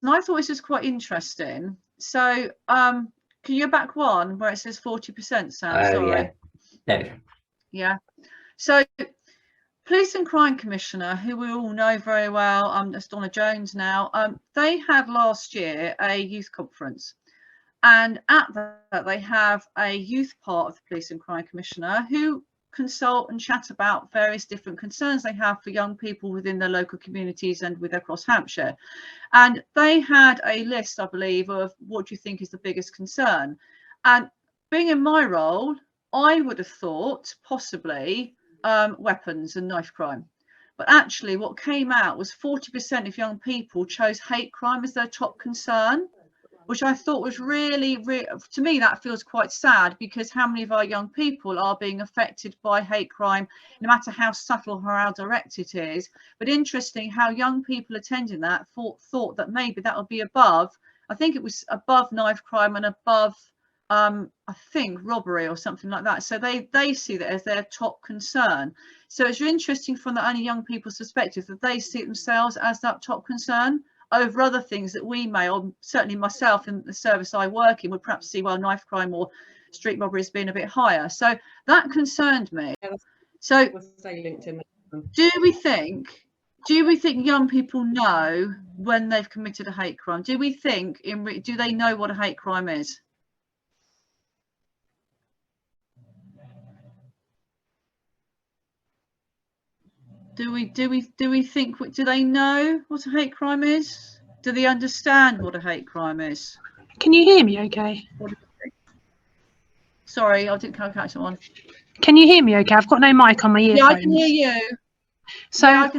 and I thought this was quite interesting. So can you go back one where it says 40%, Sam? Sorry. Yeah. No. Yeah. So Police and Crime Commissioner, who we all know very well, that's Donna Jones now, they had last year a youth conference. And at that, they have a youth part of the Police and Crime Commissioner who consult and chat about various different concerns they have for young people within their local communities and with across Hampshire. And they had a list, I believe, of what do you think is the biggest concern. And being in my role, I would have thought possibly weapons and knife crime. But actually what came out was 40% of young people chose hate crime as their top concern, which I thought was really, to me, that feels quite sad, because how many of our young people are being affected by hate crime, no matter how subtle or how direct it is. But interesting how young people attending that thought that maybe that would be above, I think it was above knife crime and above, I think, robbery or something like that. So they see that as their top concern. So it's interesting from the only young people's perspective that they see themselves as that top concern over other things that we may, or certainly myself in the service I work in, would perhaps see, well, knife crime or street robbery as being a bit higher. So that concerned me. So do we think young people know when they've committed a hate crime? Do we think, do they know what a hate crime is? Do they know what a hate crime is? Do they understand what a hate crime is? Can you hear me okay? Sorry, I didn't catch that one. Can you hear me okay? I've got no mic on my earphones. Yeah, I can hear you. So yeah,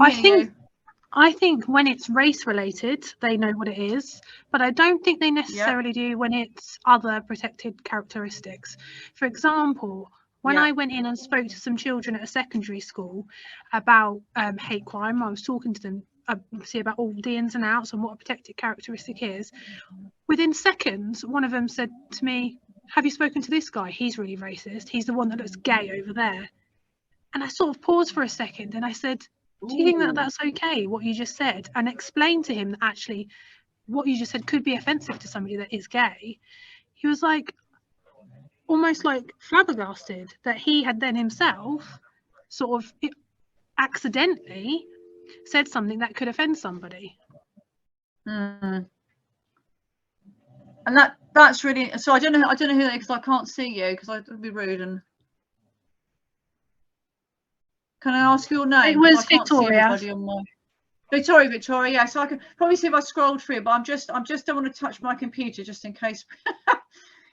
I think when it's race related, they know what it is, but I don't think they necessarily do when it's other protected characteristics. For example, when I went in and spoke to some children at a secondary school about hate crime, I was talking to them obviously about all the ins and outs and what a protected characteristic is. Within seconds, one of them said to me, "Have you spoken to this guy? He's really racist. He's the one that looks gay over there." And I sort of paused for a second and I said, "Do you think that that's okay, what you just said?" And explained to him that actually what you just said could be offensive to somebody that is gay. He was like, almost like flabbergasted that he had then himself sort of accidentally said something that could offend somebody. And that's really, so I don't know who that is, because I can't see you, because I'd be rude. And can I ask your name? It was Victoria. Victoria, yeah. So I can probably see if I scrolled through, but I just don't want to touch my computer just in case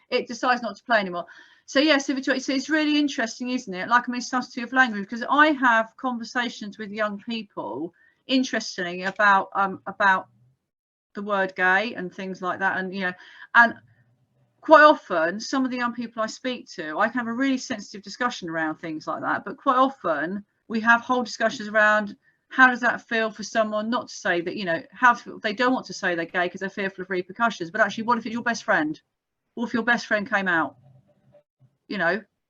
it decides not to play anymore. So yes, Victoria, so it's really interesting, isn't it? Like, I mean, subtlety of language, because I have conversations with young people, interestingly, about the word gay and things like that, and and quite often some of the young people I speak to, I can have a really sensitive discussion around things like that, but quite often we have whole discussions around how does that feel for someone not to say that, how they don't want to say they're gay because they're fearful of repercussions, but actually, what if it's your best friend? What if your best friend came out?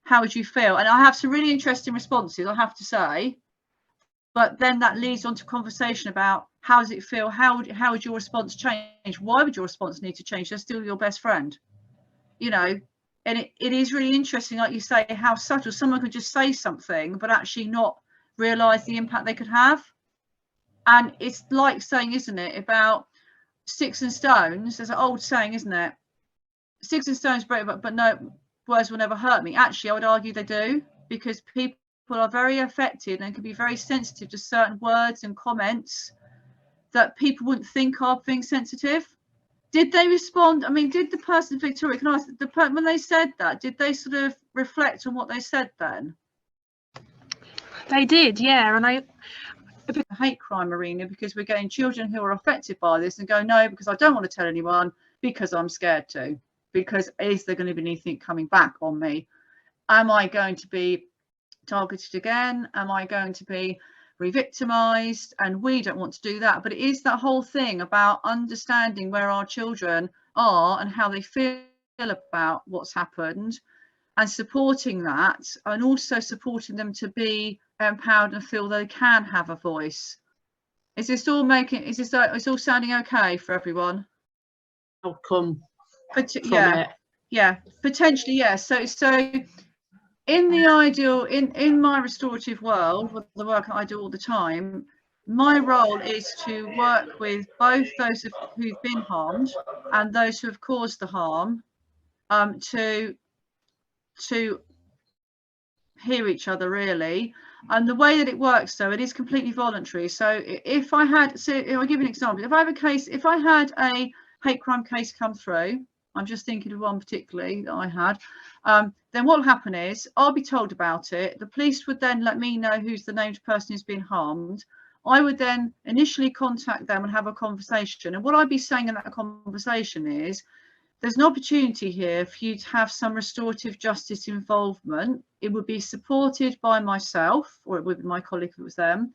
How would you feel? And I have some really interesting responses, I have to say, but then that leads on to conversation about how does it feel? How would your response change? Why would your response need to change? They're still your best friend, and it is really interesting, like you say, how subtle someone could just say something but actually not realize the impact they could have. And it's like saying, isn't it, about sticks and stones? There's an old saying, isn't it? Sticks and stones break, but no words will never hurt me. Actually, I would argue they do, because people are very affected and can be very sensitive to certain words and comments that people wouldn't think are being sensitive. Did they respond? I mean, did the person, Victoria, can I ask, when they said that, did they sort of reflect on what they said then? They did, yeah. And the hate crime arena, because we're getting children who are affected by this and go, no, because I don't want to tell anyone, because I'm scared to, because is there going to be anything coming back on me? Am I going to be targeted again? Am I going to be re-victimized? And we don't want to do that. But it is that whole thing about understanding where our children are and how they feel about what's happened, and supporting that, and also supporting them to be empowered and feel they can have a voice. Is this all making? Is this? It's all sounding okay for everyone? Outcome. Yeah, potentially, yes. So in the ideal, in my restorative world, with the work I do all the time, my role is to work with both those who've been harmed and those who have caused the harm, to hear each other, really. And the way that it works, though, it is completely voluntary. So if I had, so I'll give you an example. If I had a hate crime case come through, I'm just thinking of one particularly that I had, then what will happen is I'll be told about it. The police would then let me know who's the named person who's been harmed. I would then initially contact them and have a conversation. And what I'd be saying in that conversation is, there's an opportunity here for you to have some restorative justice involvement. It would be supported by myself, or it would be my colleague if it was them.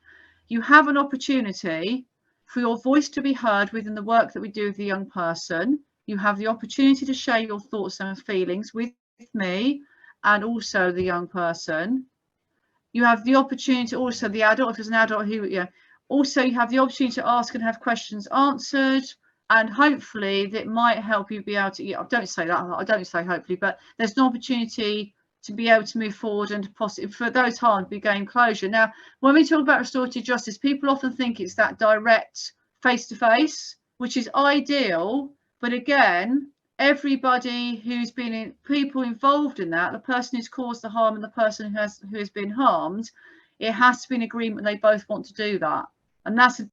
You have an opportunity for your voice to be heard within the work that we do with the young person. You have the opportunity to share your thoughts and feelings with me and also the young person. You have the opportunity, also the adult, if there's an adult who, also you have the opportunity to ask and have questions answered. And hopefully that might help you be able to, I don't say hopefully, but there's an opportunity to be able to move forward and possibly for those harmed be gain closure. Now, when we talk about restorative justice, people often think it's that direct face-to-face, which is ideal. But again, everybody who's been in, people involved in that, the person who's caused the harm and the person who has been harmed, it has to be an agreement they both want to do that. And that's